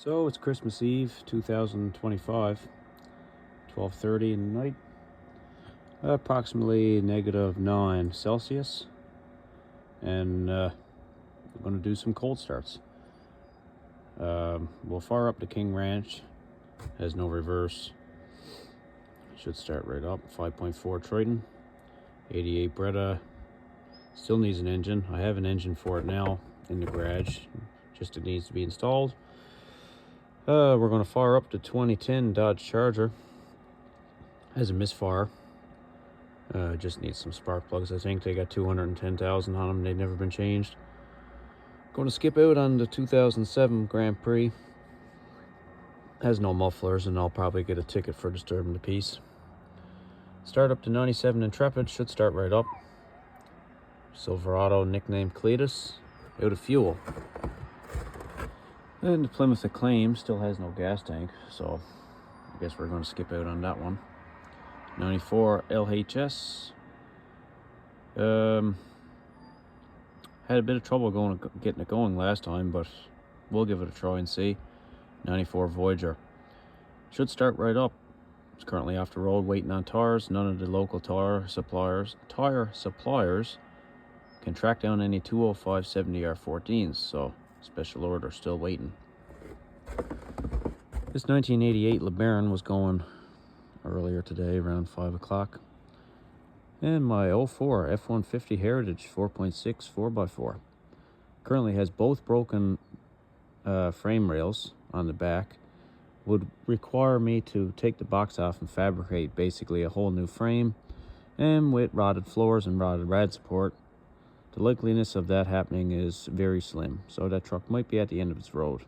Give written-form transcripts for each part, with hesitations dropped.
So it's Christmas Eve 2025, 12:30 in the night, approximately -9 Celsius, and we're going to do some cold starts. We'll fire up the King Ranch, has no reverse, should start right up. 5.4 Triton, 88 Breda, still needs an engine. I have an engine for it now in the garage, just it needs to be installed. We're going to fire up the 2010 Dodge Charger. Has a misfire. Just needs some spark plugs. I think they got 210,000 on them. They've never been changed. Going to skip out on the 2007 Grand Prix. Has no mufflers, and I'll probably get a ticket for disturbing the peace. Start up the 97 Intrepid. Should start right up. Silverado, nicknamed Cletus. Out of fuel. And the Plymouth Acclaim still has no gas tank, so I guess we're going to skip out on that one. 94 LHS. Had a bit of trouble getting it going last time, but we'll give it a try and see. 94 Voyager. Should start right up. It's currently off the road waiting on tires. None of the local tire suppliers can track down any 205 70R14s, so special order still waiting. This 1988 LeBaron was going earlier today around 5 o'clock. And my 04 F-150 Heritage 4.6 4x4 currently has both broken frame rails on the back. Would require me to take the box off and fabricate basically a whole new frame, and with rotted floors and rotted rad support. The likeliness of that happening is very slim, so that truck might be at the end of its road.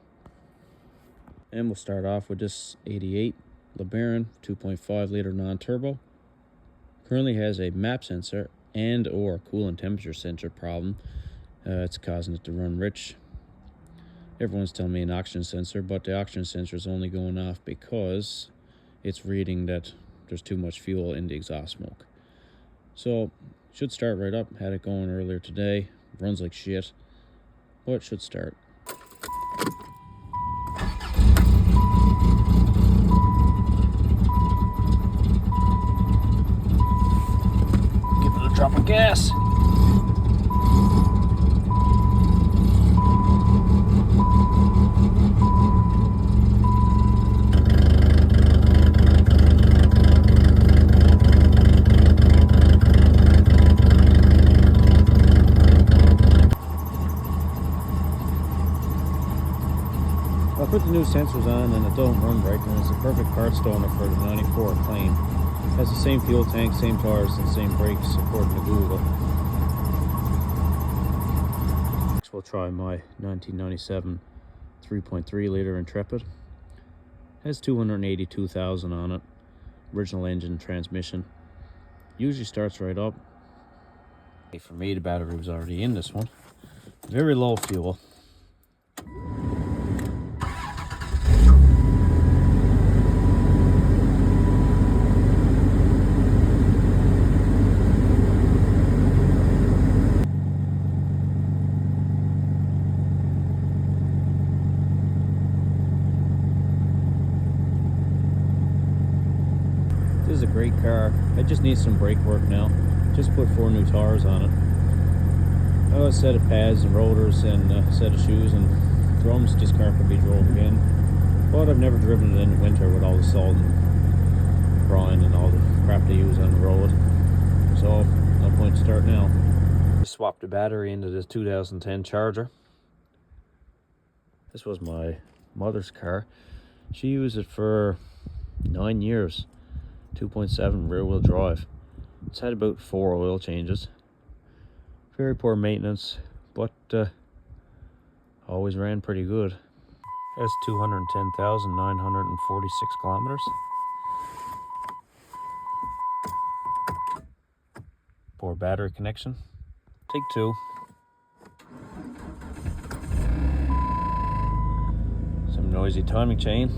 And we'll start off with this 88 LeBaron 2.5 liter non-turbo. Currently has a map sensor and or coolant temperature sensor problem. It's causing it to run rich. Everyone's telling me an oxygen sensor, but the oxygen sensor is only going off because it's reading that there's too much fuel in the exhaust smoke. So should start right up. Had it going earlier today. Runs like shit, but it should start. Give it a drop of gas. I put the new sensors on and it don't run right, and it's a perfect part stoner for the 94 Acclaim. Has the same fuel tank, same tires, and same brakes according to Google. Next we'll try my 1997 3.3 liter Intrepid. Has 282,000 on it. Original engine, transmission. Usually starts right up. For me, the battery was already in this one. Very low fuel. This is a great car. I just need some brake work now. Just put 4 new tires on it. A set of pads and rotors and a set of shoes and drums. This car could be drove again. But I've never driven it in the winter with all the salt and brine and all the crap they use on the road. So no point to start now. Just swapped the battery into this 2010 Charger. This was my mother's car. She used it for 9 years. 2.7 rear wheel drive. It's had about 4 oil changes. Very poor maintenance, but always ran pretty good. Has 210,946 kilometers. Poor battery connection. Take 2. Some noisy timing chain.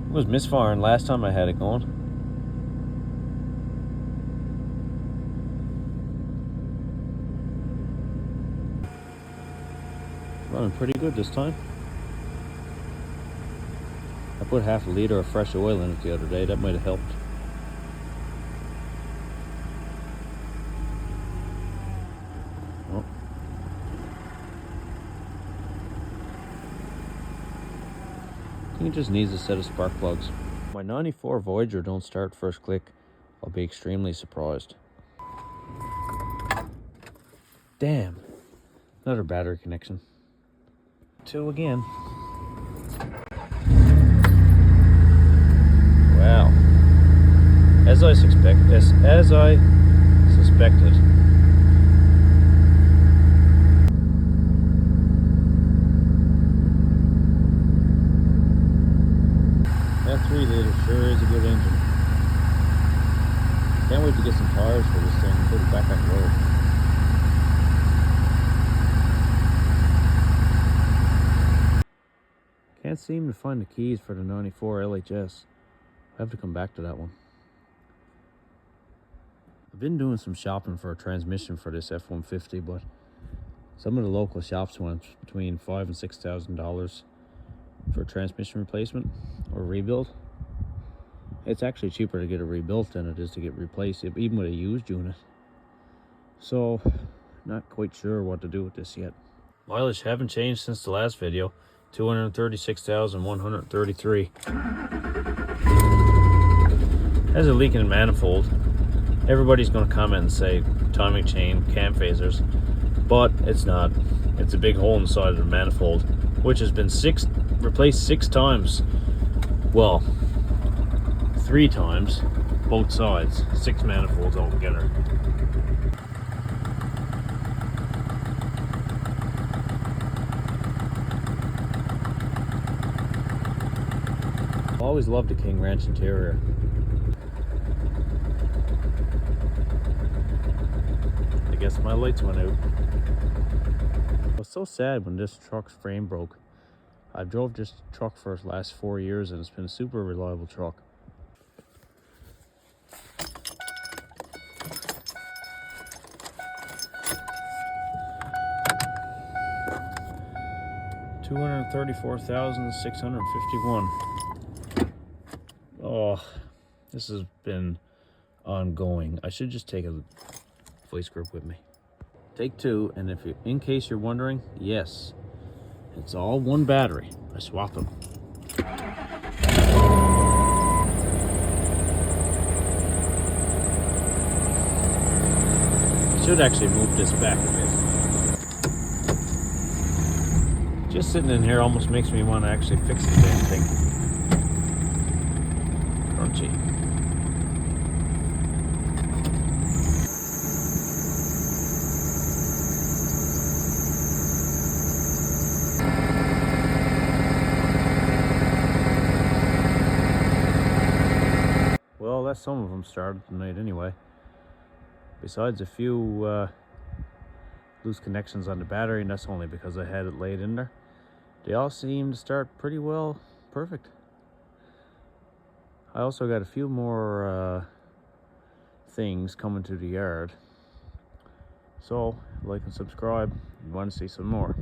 It was misfiring last time I had it going. Running pretty good this time. I put half a liter of fresh oil in it the other day. That might have helped. Oh. I think it just needs a set of spark plugs. My 94 Voyager don't start first click. I'll be extremely surprised. Damn. Another battery connection. 2 again. Wow. As I suspected. That 3 liter sure is a good engine. Can't wait to get some tires for this thing and put it back on the road. Can't seem to find the keys for the 94 LHS. I have to come back to that one. I've been doing some shopping for a transmission for this F-150, but some of the local shops went between $5,000 and $6,000 for a transmission replacement or rebuild. It's actually cheaper to get it rebuilt than it is to get replaced, even with a used unit. So, not quite sure what to do with this yet. Mileage haven't changed since the last video. 236,133. Has a leak in the manifold. Everybody's going to comment and say timing chain, cam phasers, but it's not. It's a big hole in the side of the manifold, which has been replaced 6 times. Well, 3 times, both sides. 6 manifolds altogether. Always loved the King Ranch interior. I guess my lights went out. I was so sad when this truck's frame broke. I've drove this truck for the last 4 years and it's been a super reliable truck. $234,651. Oh, this has been ongoing. I should just take a voice grip with me. Take 2, and in case you're wondering, yes, it's all one battery. I swapped them. I should actually move this back a bit. Just sitting in here almost makes me want to actually fix the damn thing. Crunchy. Well, that's some of them started tonight anyway. Besides a few loose connections on the battery, and that's only because I had it laid in there. They all seem to start pretty well, perfect. I also got a few more things coming to the yard. So, like and subscribe if you want to see some more.